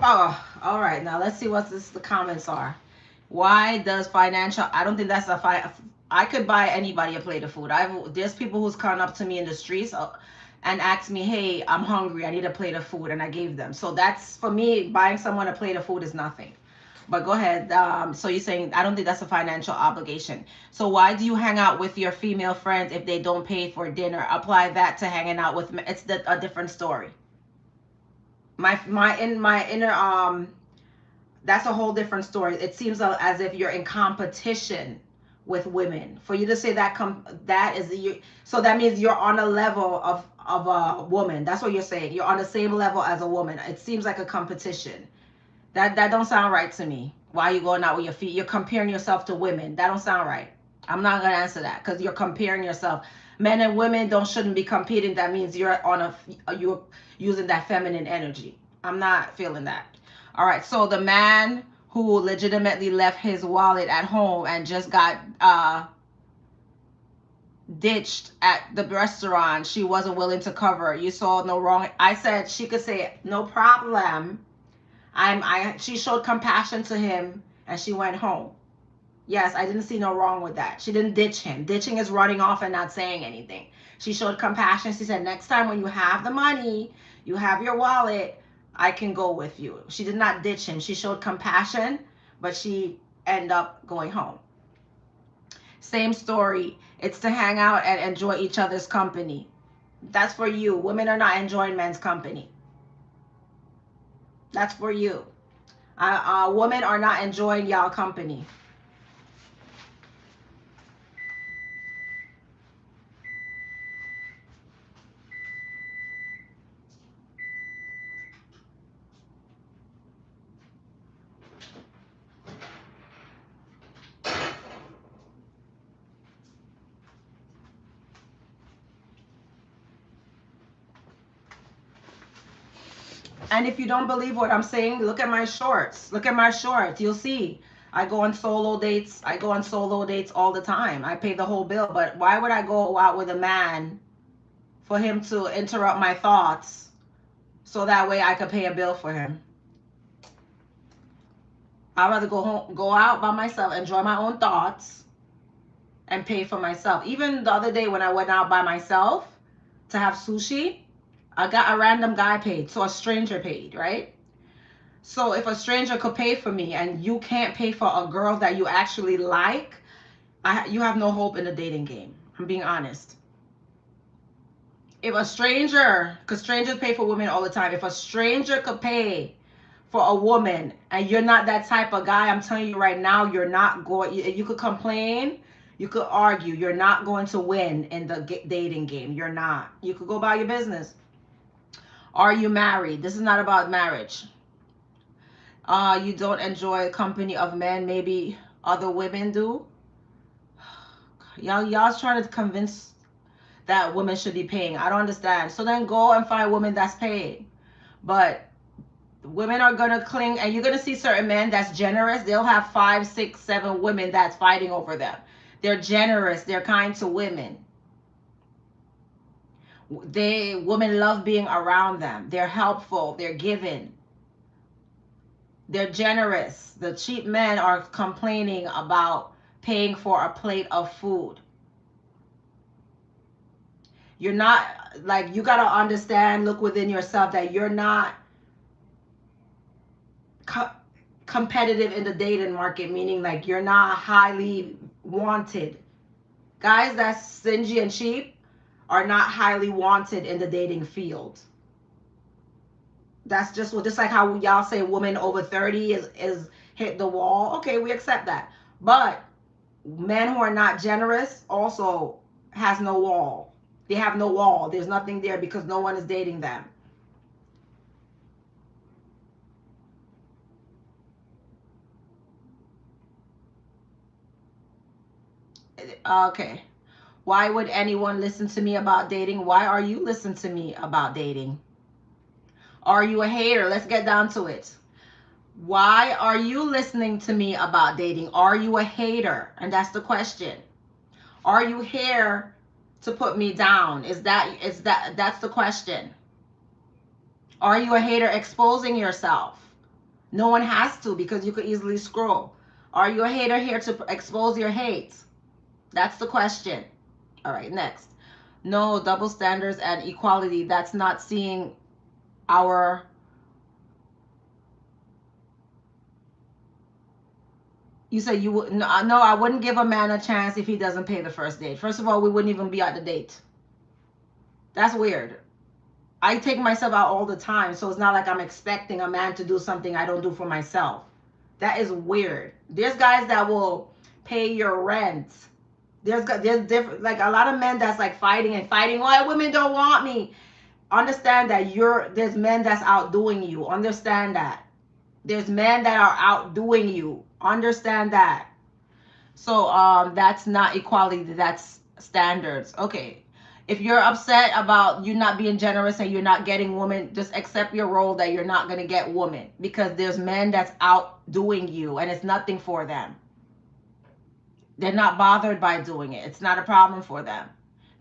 Oh, all right. Now let's see what the comments are. Why does financial? I don't think that's a I could buy anybody a plate of food. There's people who's come up to me in the streets and asked me, "Hey, I'm hungry. I need a plate of food," and I gave them. So that's, for me, buying someone a plate of food is nothing. But go ahead. So you're saying I don't think that's a financial obligation. So why do you hang out with your female friends if they don't pay for dinner? Apply that to hanging out with men. It's a different story. My inner that's a whole different story. It seems as if you're in competition with women. For you to say that that is you, so that means you're on a level of a woman. That's what you're saying. You're on the same level as a woman. It seems like a competition. That don't sound right to me. Why are you going out with your feet? You're comparing yourself to women. That don't sound right. I'm not gonna answer that because you're comparing yourself. Men and women shouldn't be competing. That means you're using that feminine energy. I'm not feeling that. All right. So the man who legitimately left his wallet at home and just got ditched at the restaurant, she wasn't willing to cover. You saw no wrong. I said she could say no problem. She showed compassion to him and she went home. Yes, I didn't see no wrong with that. She didn't ditch him. Ditching is running off and not saying anything. She showed compassion. She said, next time when you have the money, you have your wallet, I can go with you. She did not ditch him. She showed compassion, but she ended up going home. Same story. It's to hang out and enjoy each other's company. That's for you. Women are not enjoying men's company. That's for you. Women are not enjoying y'all company. And if you don't believe what I'm saying, look at my shorts. Look at my shorts. You'll see. I go on solo dates. I go on solo dates all the time. I pay the whole bill. But why would I go out with a man for him to interrupt my thoughts so that way I could pay a bill for him? I'd rather go home, go out by myself, enjoy my own thoughts, and pay for myself. Even the other day when I went out by myself to have sushi, I got a random guy paid, so a stranger paid, right? So if a stranger could pay for me and you can't pay for a girl that you actually like, you have no hope in the dating game. I'm being honest. If a stranger, because strangers pay for women all the time, if a stranger could pay for a woman and you're not that type of guy, I'm telling you right now, you're not going, you could complain, you could argue, you're not going to win in the dating game. You're not. You could go about your business. Are you married? This is not about marriage. You don't enjoy company of men, maybe other women do. Y'all's trying to convince that women should be paying. I don't understand. So then go and find women that's paying. But women are gonna cling, and you're gonna see certain men that's generous. They'll have 5, 6, 7 women that's fighting over them. They're generous. They're kind to women. Women love being around them. They're helpful. They're giving. They're generous. The cheap men are complaining about paying for a plate of food. You're not, like, you got to understand, look within yourself that you're not competitive in the dating market, meaning like you're not highly wanted. Guys that's stingy and cheap are not highly wanted in the dating field. That's just what, just like how y'all say women over 30 is hit the wall. Okay, we accept that. But men who are not generous also has no wall. They have no wall. There's nothing there because no one is dating them. Okay. Why would anyone listen to me about dating? Why are you listening to me about dating? Are you a hater? Let's get down to it. Why are you listening to me about dating? Are you a hater? And that's the question. Are you here to put me down? That's the question. Are you a hater exposing yourself? No one has to, because you could easily scroll. Are you a hater here to expose your hate? That's the question. All right, next. No, double standards and equality. That's not seeing our, you said you would, no, I wouldn't give a man a chance if he doesn't pay the first date. First of all, we wouldn't even be at the date. That's weird. I take myself out all the time, so it's not like I'm expecting a man to do something I don't do for myself. That is weird. There's guys that will pay your rent. There's different, like a lot of men that's like fighting and fighting. Why women don't want me? Understand that there's men that's outdoing you. Understand that. There's men that are outdoing you. Understand that. So that's not equality, that's standards. Okay. If you're upset about you not being generous and you're not getting women, just accept your role that you're not going to get women, because there's men that's outdoing you and it's nothing for them. They're not bothered by doing it. It's not a problem for them.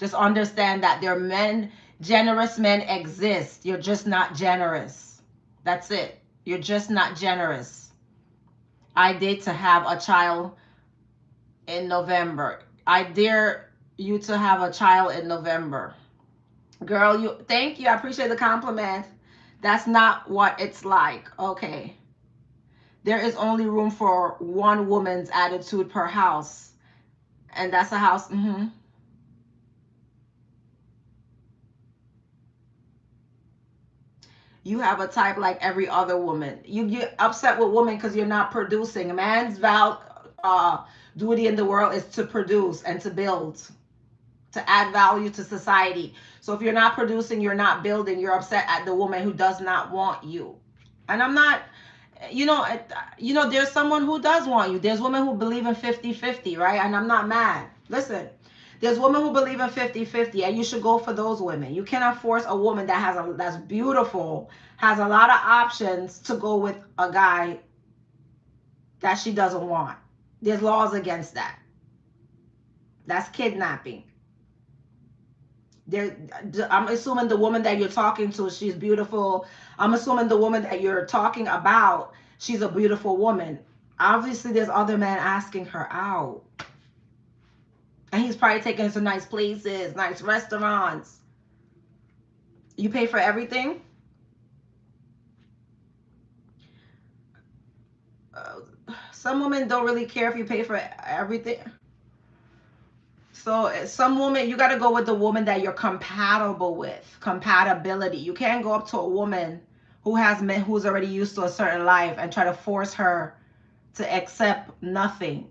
Just understand that there are men, generous men exist. You're just not generous. That's it. You're just not generous. I did to have a child in November. I dare you to have a child in November. Girl, thank you. I appreciate the compliment. That's not what it's like. Okay. There is only room for one woman's attitude per house. And that's a house. You have a type like every other woman. You get upset with women because you're not producing. A man's duty in the world is to produce and to build, to add value to society. So if you're not producing, you're not building, you're upset at the woman who does not want you. And I'm not, there's someone who does want you. There's women who believe in 50-50, right? And I'm not mad. Listen, there's women who believe in 50-50, and you should go for those women. You cannot force a woman that's beautiful, has a lot of options, to go with a guy that she doesn't want. There's laws against that. That's kidnapping. I'm assuming the woman that you're talking to, she's beautiful. I'm assuming the woman that you're talking about, she's a beautiful woman. Obviously, there's other men asking her out. And he's probably taking her to nice places, nice restaurants. You pay for everything? Some women don't really care if you pay for everything. So some woman, you got to go with the woman that you're compatible with. Compatibility. You can't go up to a woman who has men who's already used to a certain life and try to force her to accept nothing.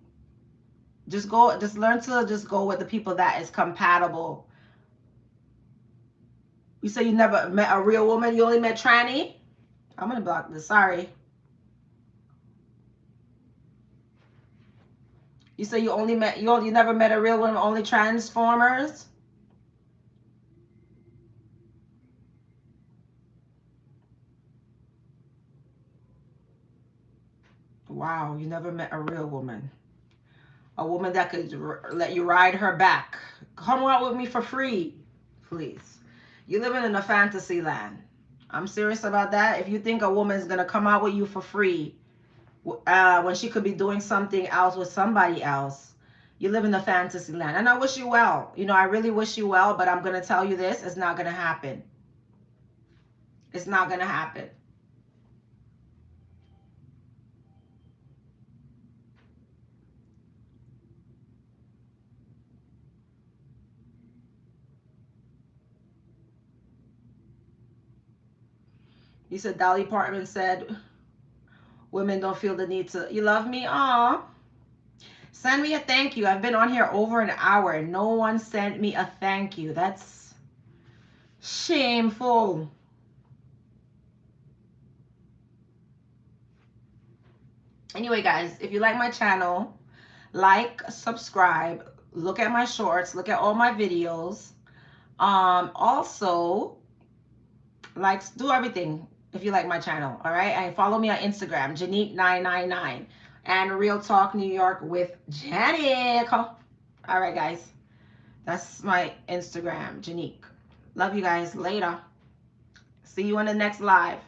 Just learn to just go with the people that is compatible. You say you never met a real woman, you only met tranny? I'm gonna block this, sorry. You say you never met a real woman, only transformers? Wow, you never met a real woman. A woman that could let you ride her back. Come out with me for free, please. You're living in a fantasy land. I'm serious about that. If you think a woman's gonna come out with you for free when she could be doing something else with somebody else, you live in a fantasy land. And I wish you well. You know, I really wish you well, but I'm gonna tell you this: it's not gonna happen. It's not gonna happen. You said Dolly Parton said women don't feel the need to. You love me? Aw. Send me a thank you. I've been on here over an hour and no one sent me a thank you. That's shameful. Anyway, guys, if you like my channel, like, subscribe, look at my shorts, look at all my videos. Also, like, do everything if you like my channel, all right? And follow me on Instagram, Janique999, and Real Talk New York with Janique. All right, guys, that's my Instagram, Janique. Love you guys. Later. See you in the next live.